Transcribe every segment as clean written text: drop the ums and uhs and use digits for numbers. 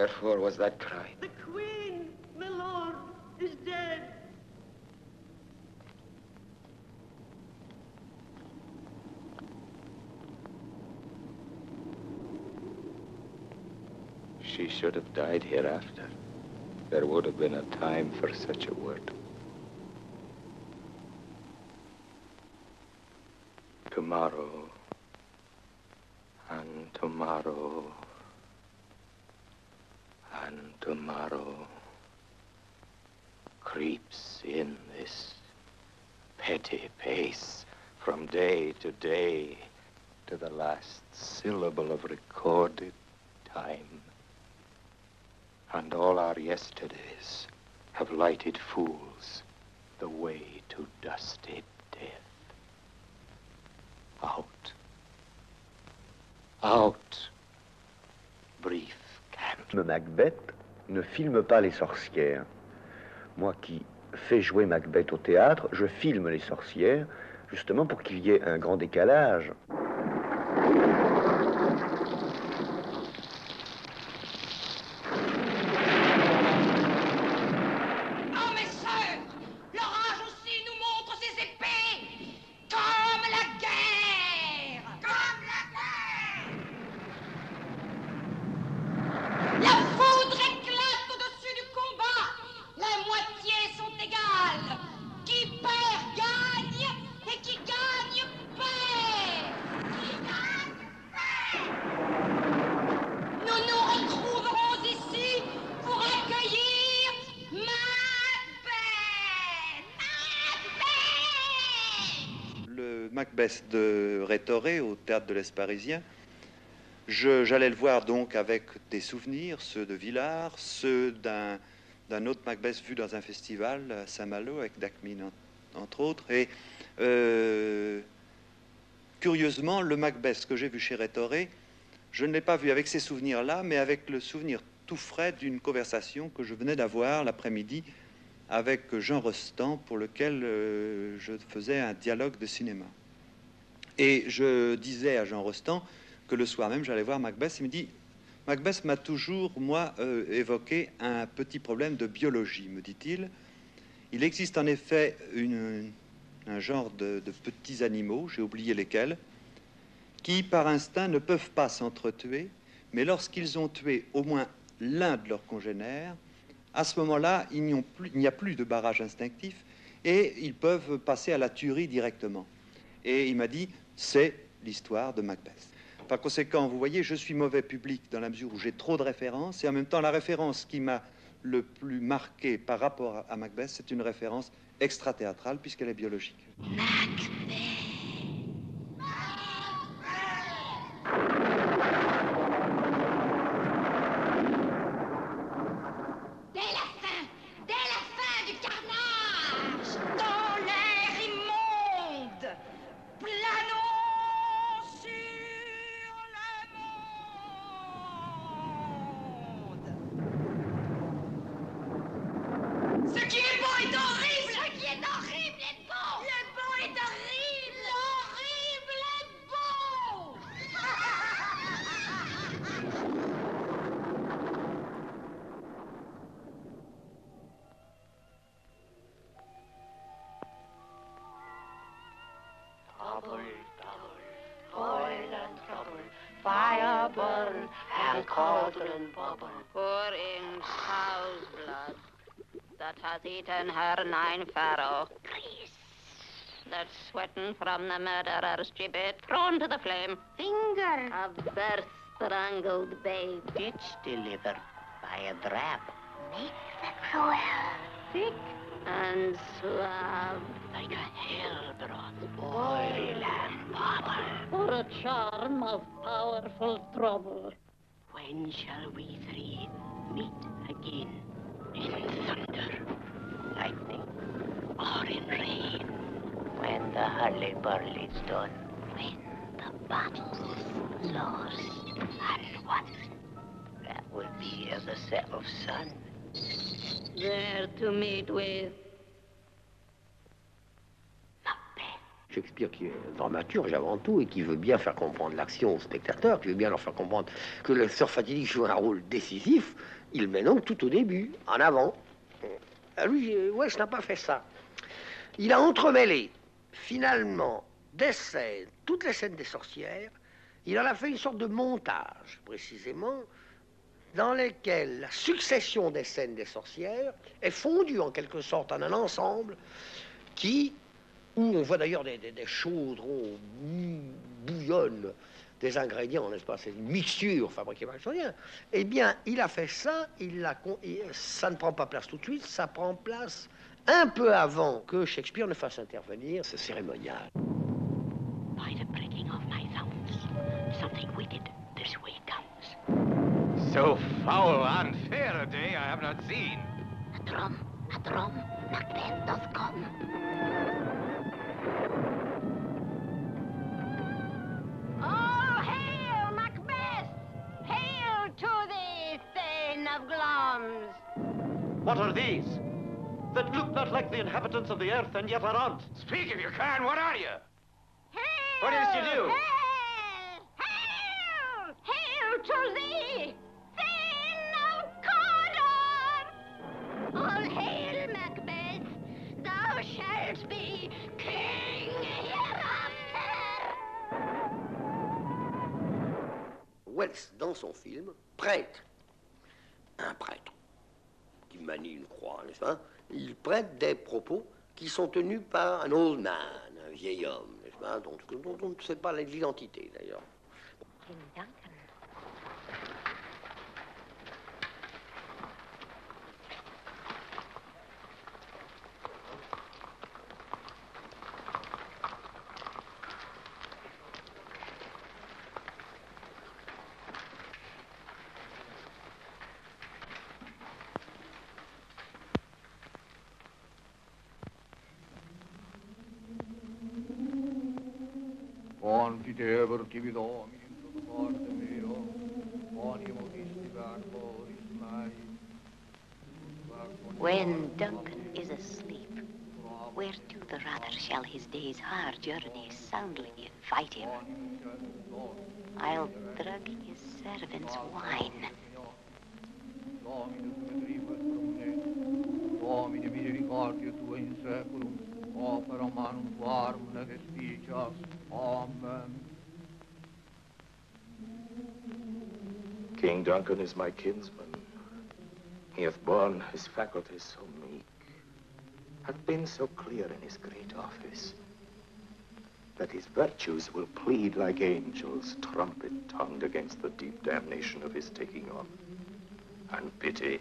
Wherefore was that cry? The queen, my lord, is dead. She should have died hereafter. There would have been a time for such a word. Tomorrow, and tomorrow, and tomorrow creeps in this petty pace from day to day to the last syllable of recorded time. And all our yesterdays have lighted fools the way to dusty death. Out. Out. Brief candle. Macbeth ne filme pas les sorcières. Moi qui fais jouer Macbeth au théâtre, je filme les sorcières, justement pour qu'il y ait un grand décalage. Macbeth de Rhétoré au théâtre de l'Est parisien. J'allais le voir donc avec des souvenirs, ceux de Villars, ceux d'un autre Macbeth vu dans un festival à Saint-Malo avec Dacmine entre autres. Et curieusement, le Macbeth que j'ai vu chez Rhétoré, je ne l'ai pas vu avec ces souvenirs-là, mais avec le souvenir tout frais d'une conversation que je venais d'avoir l'après-midi avec Jean Rostand, pour lequel je faisais un dialogue de cinéma. Et je disais à Jean Rostand que le soir même, j'allais voir Macbeth. Il me dit, Macbeth m'a toujours, moi, évoqué un petit problème de biologie, me dit-il. Il existe en effet un genre de petits animaux, j'ai oublié lesquels, qui, par instinct, ne peuvent pas s'entretuer, mais lorsqu'ils ont tué au moins l'un de leurs congénères, à ce moment-là, il n'y a plus de barrage instinctif et ils peuvent passer à la tuerie directement. Et il m'a dit, c'est l'histoire de Macbeth. Par conséquent, vous voyez, je suis mauvais public dans la mesure où j'ai trop de références, et en même temps, la référence qui m'a le plus marqué par rapport à Macbeth, c'est une référence extra-théâtrale puisqu'elle est biologique. Macbeth. Dès la fin du carnage, dans l'air immonde, planons sur le monde. Ce qui est beau est horrible. Ce qui est horrible est beau. Le beau est horrible. L'horrible est beau. Trouble, trouble, toil and trouble, fire burn and cauldron bubble. Pouring cow's blood that hath eaten her 9 farrow. That's sweating from the murderer's gibbet, thrown to the flame. Finger. A birth strangled babe. Ditch delivered by a drab. Make the cruel. Thick and suave. Like a hell broth, oil and bubble. For a charm of powerful trouble. When shall we three meet again? In thunder, lightning, or in rain? When the hurly-burly's done. When the battle's lost and won. That will be at the set of sun. There to meet with Shakespeare qui est dramaturge avant tout et qui veut bien faire comprendre l'action aux spectateurs, qui veut bien leur faire comprendre que le sort fatidique joue un rôle décisif, il met donc tout au début, en avant. Lui, Welles n'a pas fait ça. Il a entremêlé, finalement, des scènes, toutes les scènes des sorcières, il en a fait une sorte de montage, précisément, dans lesquels la succession des scènes des sorcières est fondue en quelque sorte en un ensemble où on voit d'ailleurs des chaudrons bouillonnent des ingrédients, n'est-ce pas? C'est une mixture fabriquée par les sorcières. Eh bien, il a fait ça, ça ne prend pas place tout de suite, ça prend place un peu avant que Shakespeare ne fasse intervenir ce cérémonial. By the breaking of my thumbs, something wicked this way comes. So foul, unfair a day I have not seen. A drum, Macbeth doth come. All hail, Macbeth! Hail to thee, Thane of Glamis! What are these? That look not like the inhabitants of the earth and yet are aught. Speak if you can, what are you? Hail! What is to do? Hail! Hail! Hail to thee, Thane of Cawdor! All hail, Macbeth! Thou shalt be king hereafter! Welles, dans son film, prête un prêtre qui manie une croix, n'est-ce pas? Il prête des propos qui sont tenus par un old man, un vieil homme, n'est-ce pas? dont on ne sait pas l'identité, d'ailleurs. King Duncan. When Duncan is asleep, whereto the rather shall his day's hard journey soundly invite him? I'll drug his servants wine. Domine misericordia tua in seculum, opera manum tuarum nec espicias. Amen. King Duncan is my kinsman. He hath borne his faculties so meek, hath been so clear in his great office, that his virtues will plead like angels, trumpet-tongued against the deep damnation of his taking on, and pity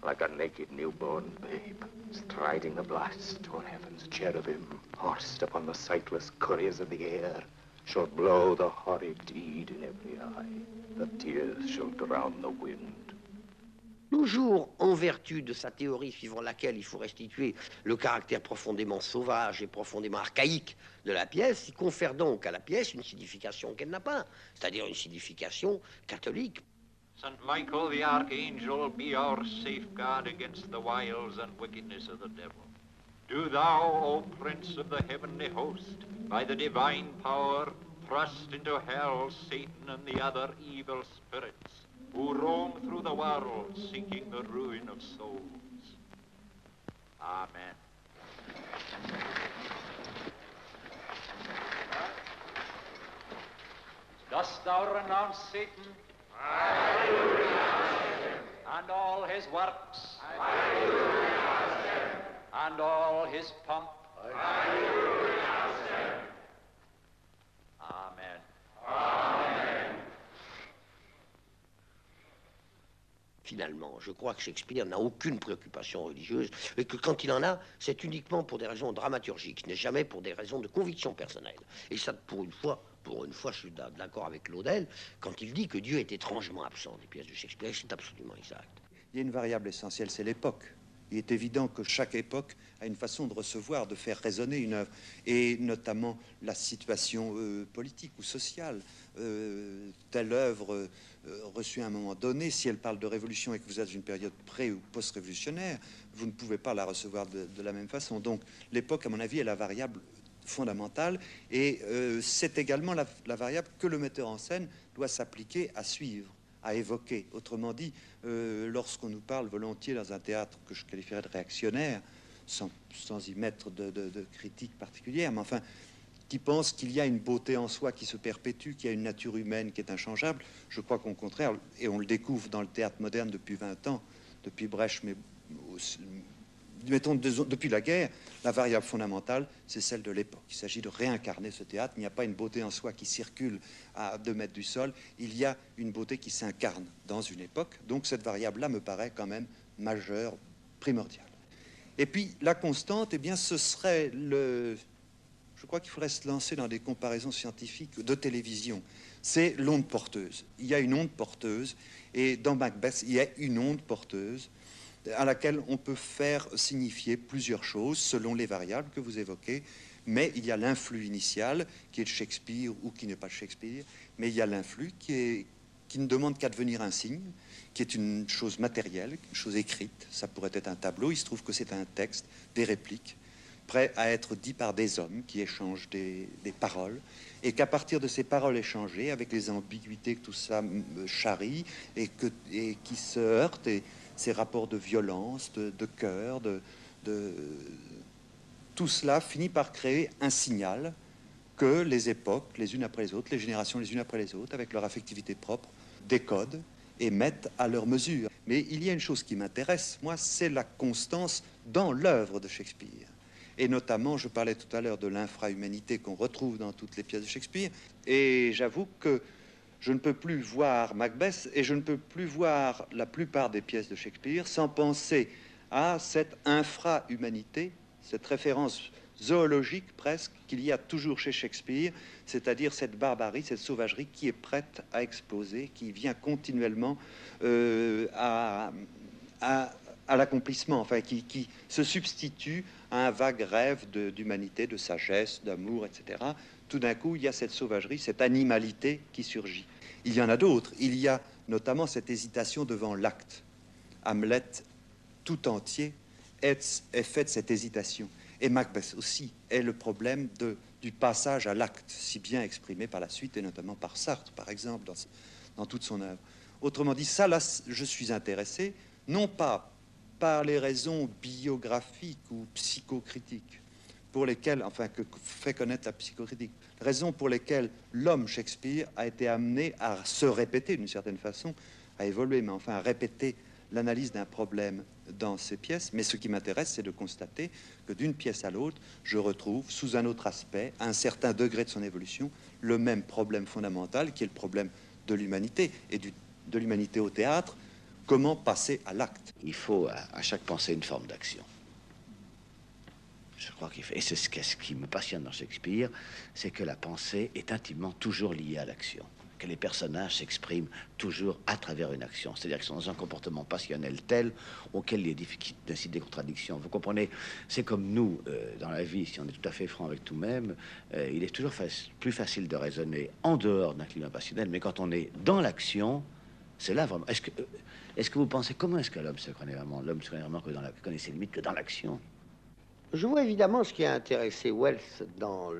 like a naked newborn babe, striding the blast toward heaven's cherubim, horsed upon the sightless couriers of the air, shall blow the horrid deed in every eye. The tears shall drown the wind. Toujours en vertu de sa théorie suivant laquelle il faut restituer le caractère profondément sauvage et profondément archaïque de la pièce, il confère donc à la pièce une signification qu'elle n'a pas, c'est-à-dire une signification catholique. St. Michael the Archangel be our safeguard against the wiles and wickedness of the devil. Do thou, O Prince of the heavenly host, by the divine power, thrust into hell Satan and the other evil spirits, who roam through the world seeking the ruin of souls. Amen. Dost thou renounce Satan? I do renounce him. And all his works? I do renounce him. And all his pomp? I do renounce him. Amen. Amen. Finalement, je crois que Shakespeare n'a aucune préoccupation religieuse et que quand il en a, c'est uniquement pour des raisons dramaturgiques, n'est jamais pour des raisons de conviction personnelle. Et ça, pour une fois, je suis d'accord avec Claudel, quand il dit que Dieu est étrangement absent des pièces de Shakespeare, c'est absolument exact. Il y a une variable essentielle, c'est l'époque. Il est évident que chaque époque a une façon de recevoir, de faire résonner une œuvre, et notamment la situation politique ou sociale. Telle œuvre reçue à un moment donné, si elle parle de révolution et que vous êtes dans une période pré- ou post-révolutionnaire, vous ne pouvez pas la recevoir de la même façon. Donc l'époque, à mon avis, est la variable fondamentale, et c'est également la variable que le metteur en scène doit s'appliquer à suivre, à évoquer. Autrement dit, lorsqu'on nous parle volontiers dans un théâtre que je qualifierais de réactionnaire, sans y mettre de critique particulière, mais enfin, qui pense qu'il y a une beauté en soi qui se perpétue, qu'il y a une nature humaine qui est inchangeable, je crois qu'au contraire, et on le découvre dans le théâtre moderne depuis 20 ans, depuis Brecht, mais mettons depuis la guerre, la variable fondamentale, c'est celle de l'époque. Il s'agit de réincarner ce théâtre. Il n'y a pas une beauté en soi qui circule à 2 mètres du sol. Il y a une beauté qui s'incarne dans une époque. Donc cette variable-là me paraît quand même majeure, primordiale. Et puis la constante, eh bien, ce serait le... Je crois qu'il faudrait se lancer dans des comparaisons scientifiques de télévision. C'est l'onde porteuse. Il y a une onde porteuse, et dans Macbeth, il y a une onde porteuse à laquelle on peut faire signifier plusieurs choses selon les variables que vous évoquez, mais il y a l'influx initial qui est de Shakespeare ou qui n'est pas de Shakespeare, mais il y a l'influx qui ne demande qu'à devenir un signe, qui est une chose matérielle, une chose écrite. Ça pourrait être un tableau, il se trouve que c'est un texte, des répliques, prêt à être dit par des hommes qui échangent des paroles, et qu'à partir de ces paroles échangées, avec les ambiguïtés que tout ça charrie, et qui se heurtent, et ces rapports de violence, de cœur, tout cela finit par créer un signal que les époques, les unes après les autres, les générations les unes après les autres, avec leur affectivité propre, décodent et mettent à leur mesure. Mais il y a une chose qui m'intéresse, moi, c'est la constance dans l'œuvre de Shakespeare. Et notamment, je parlais tout à l'heure de l'infrahumanité qu'on retrouve dans toutes les pièces de Shakespeare, et j'avoue que je ne peux plus voir Macbeth et je ne peux plus voir la plupart des pièces de Shakespeare sans penser à cette infra-humanité, cette référence zoologique presque qu'il y a toujours chez Shakespeare, c'est-à-dire cette barbarie, cette sauvagerie qui est prête à exploser, qui vient continuellement à l'accomplissement, enfin qui se substitue à un vague rêve d'humanité, de sagesse, d'amour, etc. Tout d'un coup, il y a cette sauvagerie, cette animalité qui surgit. Il y en a d'autres. Il y a notamment cette hésitation devant l'acte. Hamlet, tout entier, est fait de cette hésitation. Et Macbeth aussi est le problème du passage à l'acte, si bien exprimé par la suite, et notamment par Sartre, par exemple, dans toute son œuvre. Autrement dit, ça, là, je suis intéressé, non pas par les raisons biographiques ou psychocritiques, pour lesquelles, enfin, que fait connaître la psychocritique, raisons pour lesquelles l'homme Shakespeare a été amené à se répéter d'une certaine façon, à évoluer, mais enfin à répéter l'analyse d'un problème dans ses pièces. Mais ce qui m'intéresse, c'est de constater que d'une pièce à l'autre, je retrouve, sous un autre aspect, à un certain degré de son évolution, le même problème fondamental, qui est le problème de l'humanité, et de l'humanité au théâtre. Comment passer à l'acte? Il faut à chaque pensée une forme d'action. Je crois qu'il fait, et c'est ce qui me passionne dans Shakespeare, c'est que la pensée est intimement toujours liée à l'action, que les personnages s'expriment toujours à travers une action, c'est-à-dire qu'ils sont dans un comportement passionnel tel auquel il est difficile d'inciter des contradictions. Vous comprenez? C'est comme nous, dans la vie, si on est tout à fait franc avec nous-mêmes, il est toujours plus facile de raisonner en dehors d'un climat passionnel, mais quand on est dans l'action, c'est là vraiment. Est-ce que vous pensez, comment est-ce que l'homme se connaît vraiment? L'homme se connaît vraiment que connaît ses limites que dans l'action. Je vois évidemment ce qui a intéressé Wells dans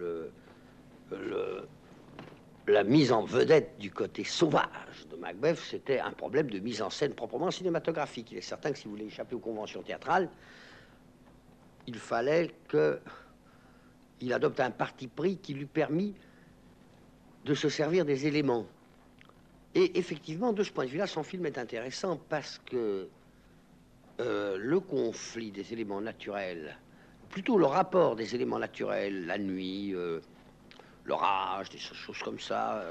la mise en vedette du côté sauvage de Macbeth, c'était un problème de mise en scène proprement cinématographique. Il est certain que si vous voulez échapper aux conventions théâtrales, il fallait qu'il adopte un parti pris qui lui permit de se servir des éléments. Et effectivement, de ce point de vue-là, son film est intéressant parce que le conflit des éléments naturels, plutôt le rapport des éléments naturels, la nuit, l'orage, des choses comme ça,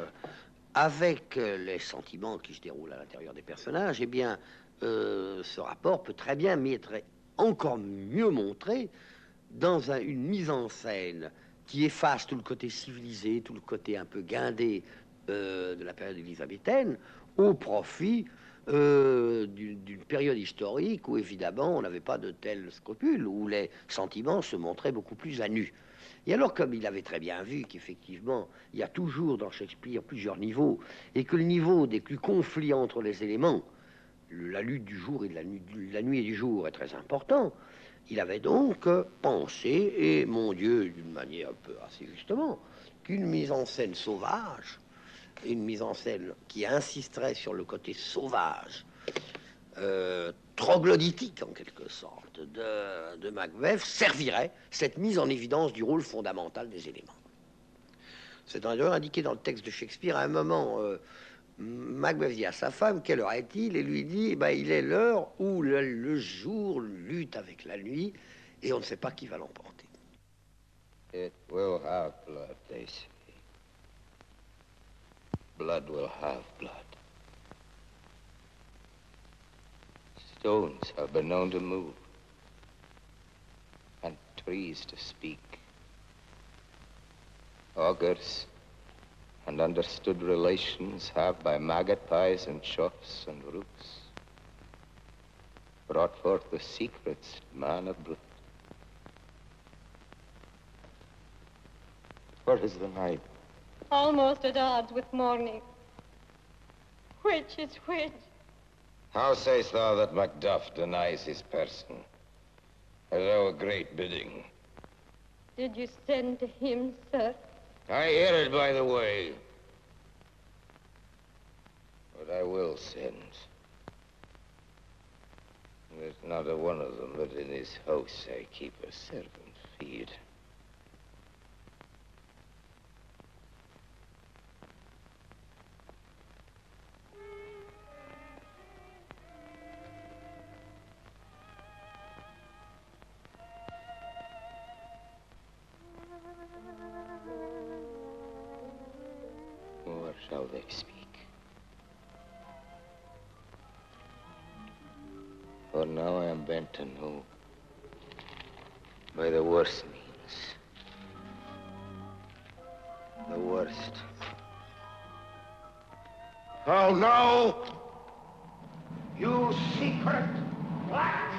avec les sentiments qui se déroulent à l'intérieur des personnages, eh bien, ce rapport peut très bien être encore mieux montré dans une mise en scène qui efface tout le côté civilisé, tout le côté un peu guindé de la période élisabéthaine, au profit d'une période historique où, évidemment, on n'avait pas de tels scrupules, où les sentiments se montraient beaucoup plus à nu. Et alors, comme il avait très bien vu qu'effectivement, il y a toujours dans Shakespeare plusieurs niveaux, et que le niveau des plus conflits entre les éléments, la lutte du jour et de la nuit et du jour, est très important, Il avait donc pensé, et mon Dieu, d'une manière un peu assez justement, qu'une mise en scène sauvage, une mise en scène qui insisterait sur le côté sauvage, troglodytique en quelque sorte, de Macbeth, servirait cette mise en évidence du rôle fondamental des éléments. C'est d'ailleurs indiqué dans le texte de Shakespeare. À un moment, Macbeth dit à sa femme, quelle heure est-il? Et lui dit, il est l'heure où le jour lutte avec la nuit et on ne sait pas qui va l'emporter. It will have blood, they say. Blood will have blood. Stones have been known to move, and trees to speak. Augurs and understood relations have by magpies and choughs and rooks brought forth the secrets man of blood. Where is the night? Almost at odds with morning. Which is which? How sayest thou that Macduff denies his person? As our great bidding. Did you send to him, sir? I hear it by the way. But I will send. There's not a one of them that in his house I keep a servant feed. Or shall they speak? For now I am bent to know by the worst means. The worst. How now, you secret black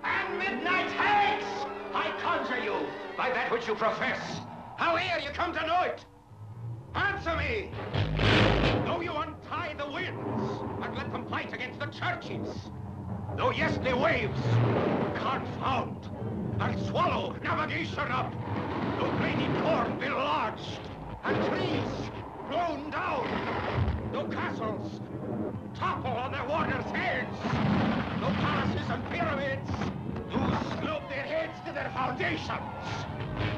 and midnight hags! I conjure you by that which you profess. How ere you come to know it? Answer me! Though you untie the winds and let them fight against the churches, though yes, the waves confound and swallow navigation up, though grainy corn be lodged and trees blown down, though castles topple on their warriors' heads, though palaces and pyramids do slope their heads to their foundations,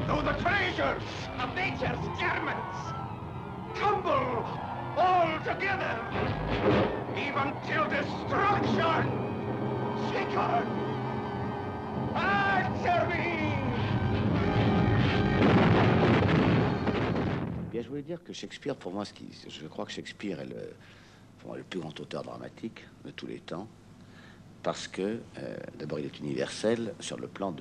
though the treasures of nature's garments tumble all together, even till destruction, secret, answer me! Bien, je voulais dire que Shakespeare, pour moi, je crois que Shakespeare est le plus grand auteur dramatique de tous les temps, parce que, d'abord, il est universel sur le plan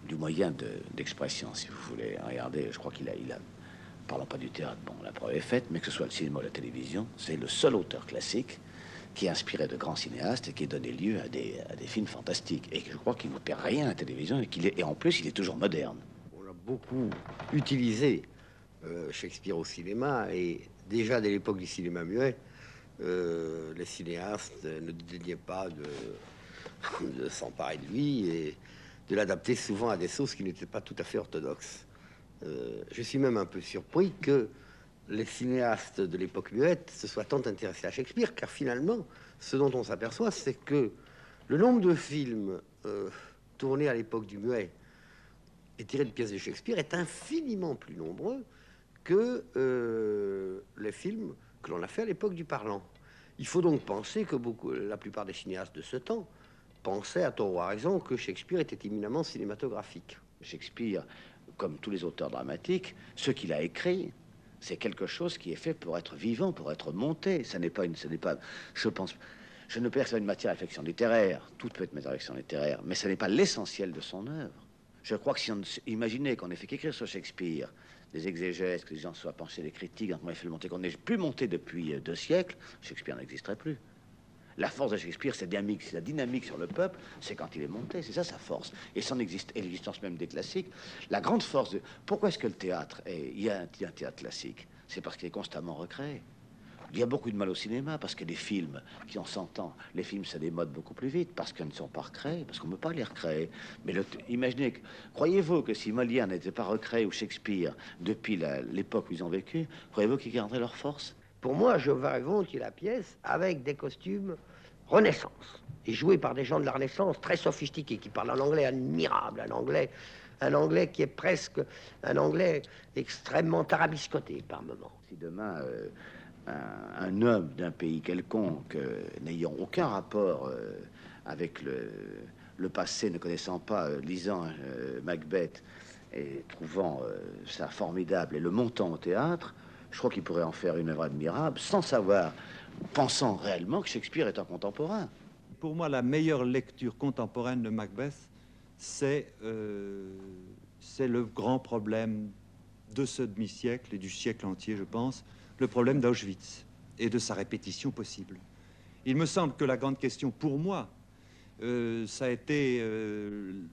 du moyen d'expression, si vous voulez. Regardez, je crois qu'il a parlons pas du théâtre, bon, la preuve est faite, mais que ce soit le cinéma ou la télévision, c'est le seul auteur classique qui a inspiré de grands cinéastes et qui a donné lieu à des films fantastiques. Et je crois qu'il ne perd rien à la télévision et en plus, il est toujours moderne. On a beaucoup utilisé Shakespeare au cinéma, et déjà dès l'époque du cinéma muet, les cinéastes ne dédaignaient pas de s'emparer de lui et de l'adapter souvent à des sauces qui n'étaient pas tout à fait orthodoxes. Je suis même un peu surpris que les cinéastes de l'époque muette se soient tant intéressés à Shakespeare, car finalement, ce dont on s'aperçoit, c'est que le nombre de films tournés à l'époque du muet et tirés de pièces de Shakespeare est infiniment plus nombreux que les films que l'on a fait à l'époque du parlant. Il faut donc penser que la plupart des cinéastes de ce temps pensaient, à tort ou à raison, que Shakespeare était éminemment cinématographique. Shakespeare, comme tous les auteurs dramatiques, ce qu'il a écrit, c'est quelque chose qui est fait pour être vivant, pour être monté. Ce n'est pas, je pense, je ne perçois une matière à réflexion littéraire. Tout peut être matière à réflexion littéraire, mais ce n'est pas l'essentiel de son œuvre. Je crois que si on imaginait qu'on ait fait qu'écrire sur Shakespeare, des exégèses, que les gens soient penchés, des critiques, qu'on ait fait le monter, qu'on n'ait plus monté depuis 2 siècles, Shakespeare n'existerait plus. La force de Shakespeare, c'est la dynamique sur le peuple, c'est quand il est monté, c'est ça sa force. Et l'existence même des classiques. La grande force de... Pourquoi est-ce que le théâtre il y a un théâtre classique? C'est parce qu'il est constamment recréé. Il y a beaucoup de mal au cinéma parce que les films, qui on s'entend, les films ça démode beaucoup plus vite parce qu'ils ne sont pas recréés, parce qu'on ne peut pas les recréer. Mais imaginez, croyez-vous que si Molière n'était pas recréé ou Shakespeare depuis l'époque où ils ont vécu, croyez-vous qu'ils garderaient leur force? Pour moi, je vais volontiers la pièce avec des costumes Renaissance et joués par des gens de la Renaissance très sophistiqués qui parlent un anglais admirable, un anglais qui est presque un anglais extrêmement tarabiscoté par moments. Si demain un homme d'un pays quelconque, n'ayant aucun rapport avec le passé, ne connaissant pas, lisant Macbeth et trouvant ça formidable et le montant au théâtre, je crois qu'il pourrait en faire une œuvre admirable sans savoir, pensant réellement que Shakespeare est un contemporain. Pour moi, la meilleure lecture contemporaine de Macbeth, c'est le grand problème de ce demi-siècle et du siècle entier, je pense, le problème d'Auschwitz et de sa répétition possible. Il me semble que la grande question pour moi, ça a été, je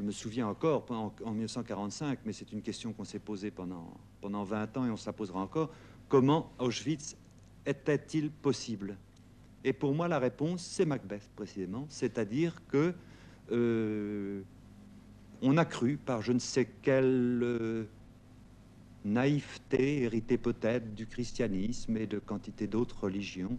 me souviens encore, en 1945, mais c'est une question qu'on s'est posée pendant 20 ans et on se la posera encore, comment Auschwitz était-il possible? Et pour moi, la réponse, c'est Macbeth, précisément, c'est-à-dire que on a cru, par je ne sais quelle naïveté héritée peut-être du christianisme et de quantité d'autres religions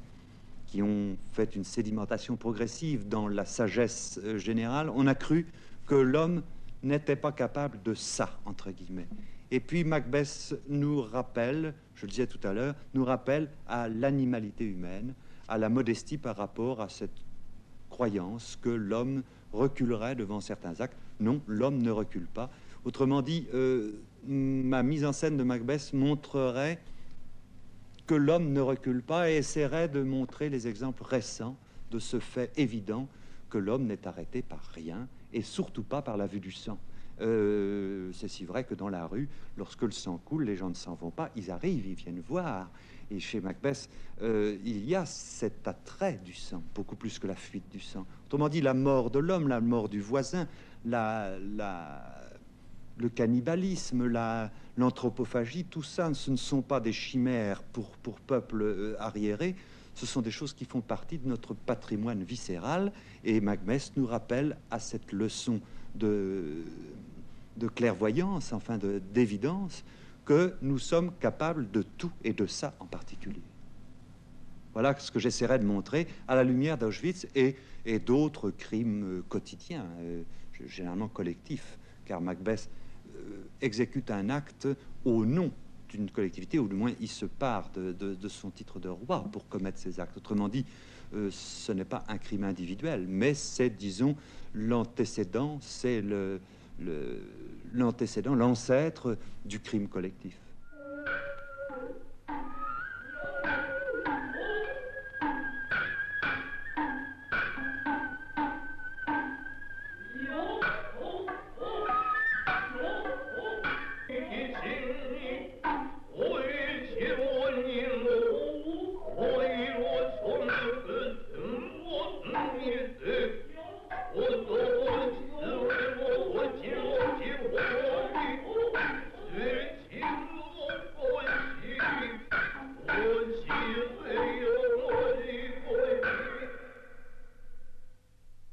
qui ont fait une sédimentation progressive dans la sagesse générale, on a cru que l'homme n'était pas capable de ça, entre guillemets. Et puis Macbeth nous rappelle, je le disais tout à l'heure, nous rappelle à l'animalité humaine, à la modestie par rapport à cette croyance que l'homme reculerait devant certains actes. Non, l'homme ne recule pas. Autrement dit, ma mise en scène de Macbeth montrerait que l'homme ne recule pas et essaierait de montrer les exemples récents de ce fait évident que l'homme n'est arrêté par rien et surtout pas par la vue du sang. C'est si vrai que dans la rue, lorsque le sang coule, les gens ne s'en vont pas, ils arrivent, ils viennent voir. Et chez Macbeth, il y a cet attrait du sang, beaucoup plus que la fuite du sang. Autrement dit, la mort de l'homme, la mort du voisin, le cannibalisme, l'anthropophagie, tout ça, ce ne sont pas des chimères pour peuples arriérés, ce sont des choses qui font partie de notre patrimoine viscéral. Et Macbeth nous rappelle à cette leçon de clairvoyance, enfin d'évidence, que nous sommes capables de tout et de ça en particulier. Voilà ce que j'essaierai de montrer à la lumière d'Auschwitz et d'autres crimes quotidiens, généralement collectifs, car Macbeth exécute un acte au nom d'une collectivité, ou du moins il se part de son titre de roi pour commettre ces actes. Autrement dit, ce n'est pas un crime individuel, mais c'est, disons, l'antécédent, c'est l'ancêtre du crime collectif.